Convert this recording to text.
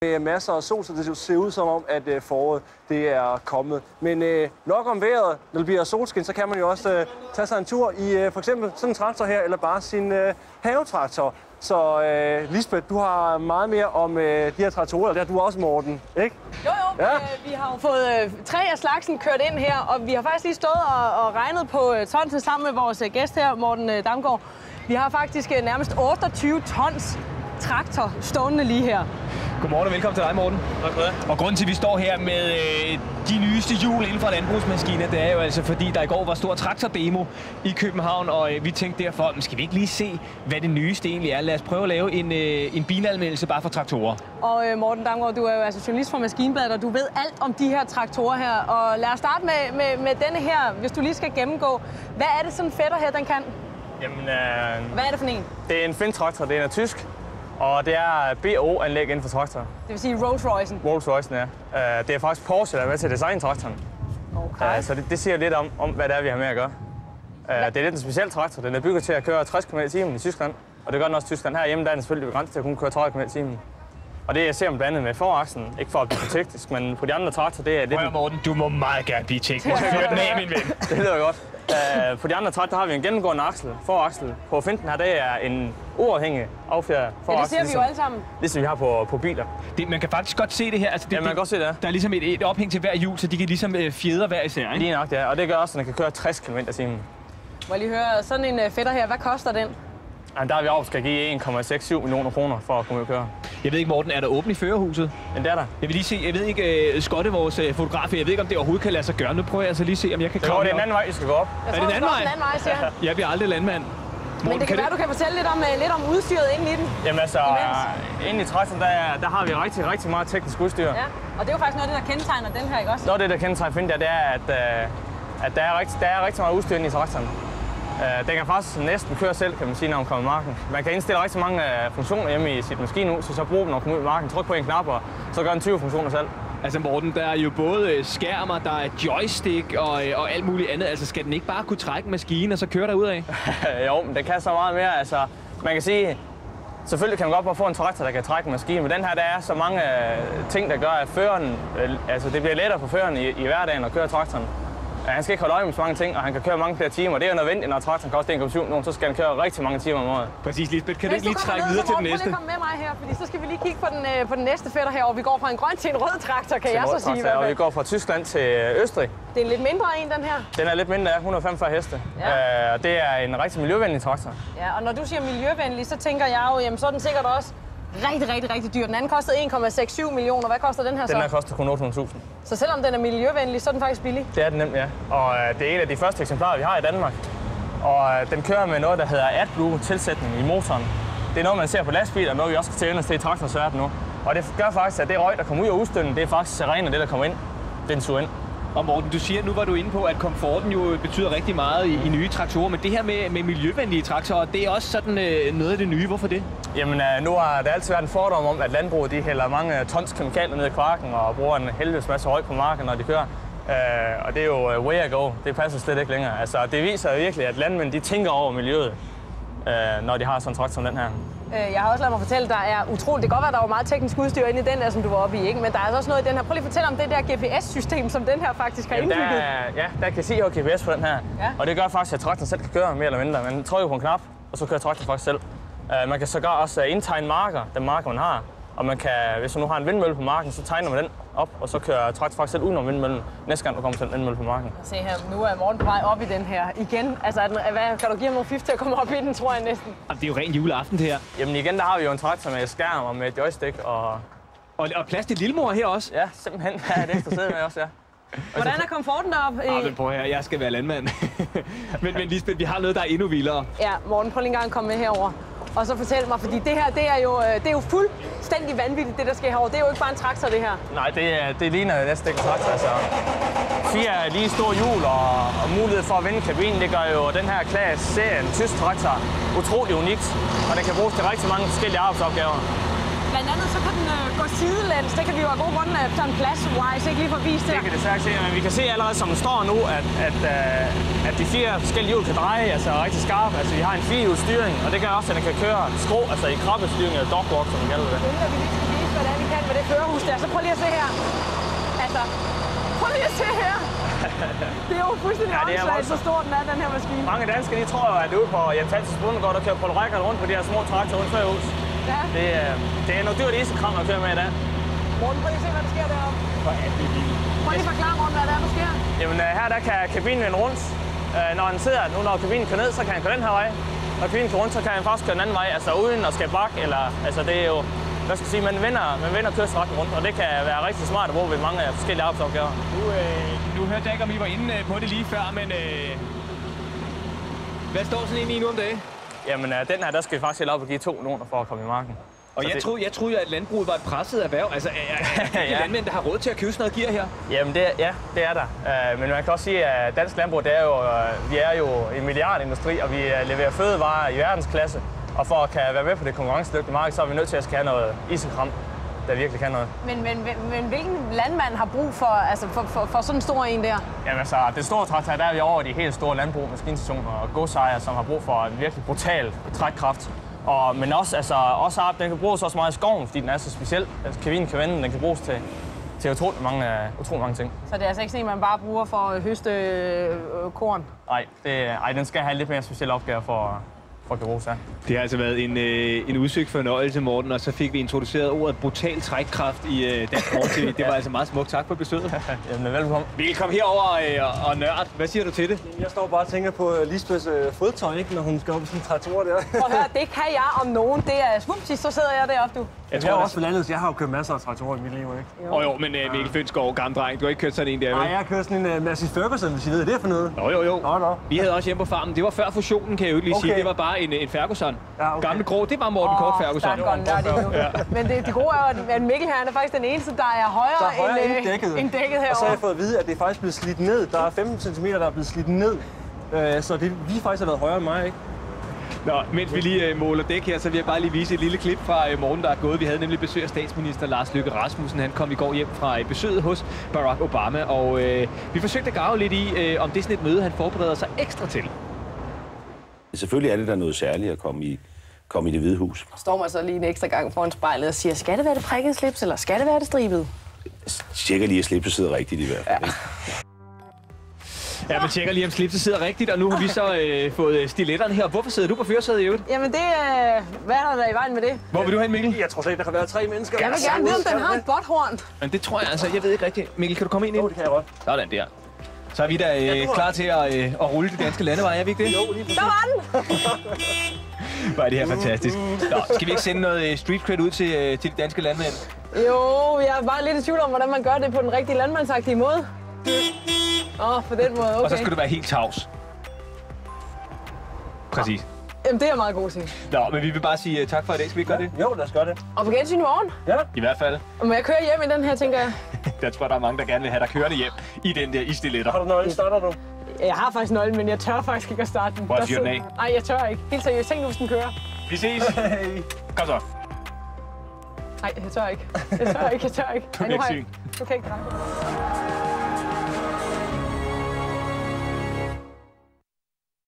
Med masser af sol, så det ser ud som om, at foråret det er kommet. Men nok om vejret, når det bliver solskin, så kan man jo også tage sig en tur i for eksempel sådan en traktor her, eller bare sin havetraktor. Så Lisbeth, du har meget mere om de her traktorer, det har du også, Morten, ikke? Jo, ja. Vi har jo fået 3 af slagsen kørt ind her, og vi har faktisk lige stået og regnet på tonset sammen med vores gæst her, Morten Damgaard. Vi har faktisk nærmest 28 tons traktor stående lige her. Godmorgen og velkommen til dig, Morten. Tak for det. Og grunden til, at vi står her med de nyeste hjul inden for landbrugsmaskiner, det er jo altså fordi, der i går var stor traktordemo i København, og vi tænkte derfor, skal vi ikke lige se, hvad det nyeste egentlig er? Lad os prøve at lave en bilanmeldelse bare for traktorer. Og Morten Damgaard, du er jo altså journalist fra Maskinbladet, og du ved alt om de her traktorer her. Og lad os starte med denne her, hvis du lige skal gennemgå. Hvad er det sådan fætter her, den kan? Jamen, hvad er det for en? Det er en Finn-traktor, det er tysk. Og det er BO-anlæg inden for traktor. Det vil sige Rolls-Royce'en? Rolls-Royce'en, ja. Det er faktisk Porsche, der er med til at designe traktoren. Okay. Så det siger lidt om, hvad det er, vi har med at gøre. Det er lidt en speciel traktor. Den er bygget til at køre 60 km i timen i Tyskland. Og det gør den også i Tyskland. Herhjemme der er den selvfølgelig begrænset til at kunne køre 30 km i timen. Og det ser man blandt andet med foraksen. Ikke for at blive for teknisk, men på de andre traktorer, det er lidt... Prøv, Morten, du må meget gerne blive teknisk. Fyr den af, min ven. Det lyder godt. På de andre traktorer har vi en gennemgående foraksel. På Finden her, det er en uafhængig affjeret foraksel. Ja, det ser vi jo alle sammen. Ligesom vi har på biler. Man kan faktisk godt se det her. Altså, man kan godt se det. Der er ligesom et ophæng til hver hjul, så de kan ligesom fjeder hver især, ikke? Lige nok, ja. Og det gør også, at den kan køre 60 km i timen. Må jeg lige høre, sådan en fætter her, hvad koster den? Jamen, der er vi oppe skal give 1,67 millioner kroner for at komme ud og køre. Jeg ved ikke, Morten, er der åbent i førerhuset? Men det er der. Jeg vil lige se, jeg ved ikke, Skotte, vores fotograf, jeg ved ikke, om det overhovedet kan lade sig gøre. Nu prøver jeg altså lige se, om jeg kan komme. Det er en anden vej, vi skal gå op. Er det en anden vej, siger han? Jeg bliver aldrig landmand. Morten, men det kan være, du kan fortælle lidt om udstyret inde i den. Jamen altså, inde i traktoren, der har vi rigtig meget teknisk udstyr. Ja, og det er jo faktisk noget af det, der kendetegner den her, ikke også? Noget af det, der kendetegner Finn, det er, at der er rigtig meget udstyr inde i traktoren. Den kan faktisk næsten køre selv, kan man sige, når man kommer i marken. Man kan indstille rigtig mange funktioner hjemme i sit maskinhus, så bruger den, når man kommer ud i marken. Tryk på en knap, og så gør den 20 funktioner selv. Altså Morten, der er jo både skærmer, der er joystick og alt muligt andet. Altså skal den ikke bare kunne trække en maskine, og så køre derudad? Jo, men den kan så meget mere. Altså, man kan sige, selvfølgelig kan man godt bare få en traktor, der kan trække en maskine, men den her, der er så mange ting, der gør, at føreren, altså det bliver lettere for føreren i hverdagen at køre traktoren. Han skal ikke holde øje med så mange ting, og han kan køre mange flere timer. Det er jo nødvendigt, når traktoren koster 1,7 millioner, så skal han køre rigtig mange timer om året. Præcis, Lisbeth. Kan du ikke lige trække videre til den næste? Kom med mig her, fordi så skal vi lige kigge på den næste fætter her, og vi går fra en grøn til en rød traktor, kan jeg så sige. Og vi går fra Tyskland til Østrig. Det er en lidt mindre en, den her. Den er lidt mindre, 145 heste. Ja. Og det er en rigtig miljøvenlig traktor. Ja, og når du siger miljøvenlig, så tænker jeg jo, jamen så er den sikkert også rigtig dyr. Den anden kostede 1,67 millioner. Hvad koster den her så? Den her koster kun 800.000. Så selvom den er miljøvenlig, så er den faktisk billig? Det er den nemt, ja. Og det er en af de første eksemplarer, vi har i Danmark. Og den kører med noget, der hedder AdBlue-tilsætning i motoren. Det er noget, man ser på lastbiler, og noget, vi også skal til i traktorens verden nu. Og det gør faktisk, at det røg, der kommer ud af udstødningen, det er faktisk seren af det, der kommer ind. Den suger ind. Og Morten, du siger, nu var du inde på, at komforten jo betyder rigtig meget i nye traktorer, men det her med miljøvenlige traktorer, det er også sådan noget af det nye. Hvorfor det? Jamen, nu har der altid været en fordom om, at landbruget de hælder mange tons kemikalier ned i kvarken og bruger en helvedes masse røg på marken, når de kører. Og det er jo way to go. Det passer slet ikke længere. Altså, det viser jo virkelig, at landmænd de tænker over miljøet, når de har sådan en traktor som den her. Jeg har også ladet mig fortælle, at der er utroligt. Det kan godt være, at der var meget teknisk udstyr inde i den der, som du var oppe i, ikke? Men der er altså også noget i den her. Prøv lige at fortælle om det der GPS-system, som den her faktisk har indbygget. Der kan sige, at jeg har GPS på den her. Ja. Og det gør faktisk, at traktoren selv kan køre mere eller mindre. Man trykker på en knap, og så kører traktoren faktisk selv. Man kan sågar også indtegne marker, den marker man har. Og man kan, hvis man nu har en vindmølle på marken, så tegner man den op, og så kører traktoren faktisk selv udenom vindmøllen, næste gang du kommer til en vindmølle på marken. Se her, nu er Morten på vej op i den her igen. Altså, kan du give ham nogle fif til at komme op i den, tror jeg næsten? Det er jo rent juleaften, det her. Jamen igen, der har vi jo en traktor med skærm og med joystick og plads til lillemor her også? Ja, simpelthen. Ja, det er ekstra sæde med også, ja. Hvordan er komforten deroppe? Men prøv her, jeg skal være landmand. men Lisbeth, vi har noget, der er endnu vildere. Ja, Morten, prøv lige engang at komme med herover. Og så fortæl mig, fordi det her, det er jo fuldstændig vanvittigt, det der sker herovre. Det er jo ikke bare en traktor, det her. Nej, det ligner næsten ikke en traktor. Altså, 4 lige store hjul og mulighed for at vende kabinen, det gør jo den her klasse serien, tysk traktor, utrolig unikt. Og den kan bruges til rigtig mange forskellige arbejdsopgaver. Blandt andet så kan den gå sidelæns. Det kan vi jo af gode grunde sådan plads-wise ikke lige få vist her. Det kan det sagt se, men vi kan se allerede, som den står nu, at de 4 forskellige hjul kan dreje altså rigtig skarpt. Altså vi har en 4-hjulsstyring, og det gør også, at den kan køre skrå, altså i krabbestyring eller dogwalk, som man kalder det. Inden vi lige skal vise, hvordan vi kan med det så prøv lige at se her. Altså, prøv lige at se her. Det er jo fuldstændig åndssvagt, så stor den er, den her maskine. Mange danskere, de tror jo, at ude på Jens Hansens Bundegård, der kører polrækker rundt på de her små traktorer rundt før hus. Ja. Det er noget dyrt isekram at køre med i dag. Morten, prøv lige at se, hvad der sker deroppe. Hvor er det vildt. Prøv lige at forklare, Morten, hvad der sker. Jamen her der kan kabinen vende rundt. Når den sidder, nu når kabinen kører ned, så kan han køre den her vej. Når kabinen kører rundt, så kan han faktisk køre den anden vej, altså uden at skal bakke, eller altså det er jo, hvad skal jeg sige, man vender kørselsretten rundt, og det kan være rigtig smart at bruge ved mange forskellige arbejdsopgaver. Nu hørte jeg ikke, om I var inde på det lige før, men hvad står sådan egentlig nu om dagen? Jamen den her, der skal vi faktisk helt op og give 2 millioner for at komme i marken. Og jeg troede, at landbruget var et presset erhverv. Altså, er de landmænd, der har råd til at købe sådan noget gear her? Jamen, det er der. Men man kan også sige, at dansk landbrug, vi er jo en milliardindustri, og vi leverer fødevarer i verdensklasse. Og for at kan være med på det konkurrencedygtige marked, så er vi nødt til at have noget isekram, der virkelig kan noget. Men hvilken landmand har brug for sådan en stor en der? Jamen altså, det store traktor, der er vi over de helt store landbrug, maskinstationer og godsejere, som har brug for en virkelig brutal trækkraft. Men også den kan bruges også meget i skoven, fordi den er så speciel. Altså, kabinen kan vende, den kan bruges til utrolig mange ting. Så det er altså ikke sådan, man bare bruger for at høste korn? Nej, den skal have lidt mere specielle opgaver for at bruges her. Det har altså været en udsøgt fornøjelse, Morten, og så fik vi introduceret ordet brutal trækkraft i Dansk Morgen TV. Det var altså meget smukt. Tak for besøget. Jamen, velkommen. Vi kom herover og nørd. Hvad siger du til det? Jeg står bare og tænker på Lisbeths fodtøj, ikke, når hun skal op i sådan en traktor der. Prøv at høre, det kan jeg om nogen. Det er svupsis, så sidder jeg deroppe, du. Jeg tror også på landet, så jeg har jo kørt masser af traktorer i mit liv, ikke? Jo, men Mikkel Fønsgaard, gammel dreng, du har ikke kørt sådan en der, vel? Nej, jeg har kørt sådan en Massey Ferguson, hvis I ved, det er for noget. Jo. Nå. Vi havde også hjemme på farmen. Det var før fusionen, kan jeg jo ikke lige sige. Det var bare en Ferguson. Ja, okay. Gamle grå, det var Morten Kort Ferguson. Men det gode er jo, at Mikkel her er faktisk den eneste, der er højere end dækket herovre. Og så har jeg fået at vide, at det er faktisk blevet slidt ned. Der er 15 cm, der er blevet slidt ned. Så det lige faktisk har været højere end mig, ikke? Nå, mens vi lige måler dæk her, så vil jeg bare lige vise et lille klip fra morgen, der er gået. Vi havde nemlig besøg af statsminister Lars Løkke Rasmussen. Han kom i går hjem fra besøget hos Barack Obama, og vi forsøgte at grave lidt i, om det er sådan et møde, han forbereder sig ekstra til. Selvfølgelig er det da noget særligt at komme i Det Hvide Hus. Står man så lige en ekstra gang foran spejlet og siger, skal det være det prikkede slips, eller skal det være det stribede? Tjekker lige, at slipset sidder rigtigt i hvert fald. Ja. Ja, man tjekker lige, om slipset sidder rigtigt, og nu har vi så fået stiletterne her. Hvorfor sidder du på førersædet i øvrigt? Jamen det hvad er der i vejen med det? Hvor vil du hen, Mikkel? Jeg tror slet, der kan være 3 mennesker. Jeg vil gerne vide, om den har et botthorn. Men det tror jeg altså, jeg ved ikke rigtigt. Mikkel, kan du komme ind? Jo, det kan jeg godt. Sådan der. Så er vi da klar til at rulle de danske landeveje, er vi ikke det? Jo, lige præcis. Der var den! Hvor er det her fantastisk. Nå, skal vi ikke sende noget street cred ud til de danske landmænd? Jo, jeg er bare lidt i tvivl om, hvordan man gør det på den rigtige landmandsagtige måde. På den måde, okay. Og så skal du være helt tavs. Præcis. Jamen, det er jeg meget god til. Nå, men vi vil bare sige tak for i dag. Skal vi ikke gøre det? Jo, lad os gøre det. Og på gensyn i morgen. Ja. I hvert fald. Og må jeg køre hjem i den her, tænker jeg? Der tror jeg, der er mange, der gerne vil have dig kørende hjem i den der istiletter. Har du nøglen? Starter du? Jeg har faktisk nøglen, men jeg tør faktisk ikke at starte den. Hvor er fyren af? Nej, jeg tør ikke. Helt seriøst. Tænk nu, hvis den kører. Vi ses. Hey. Kom så. Nej, jeg tør ikke. Jeg tør ikke. Du kan ikke Nu kan jeg ikke dreje.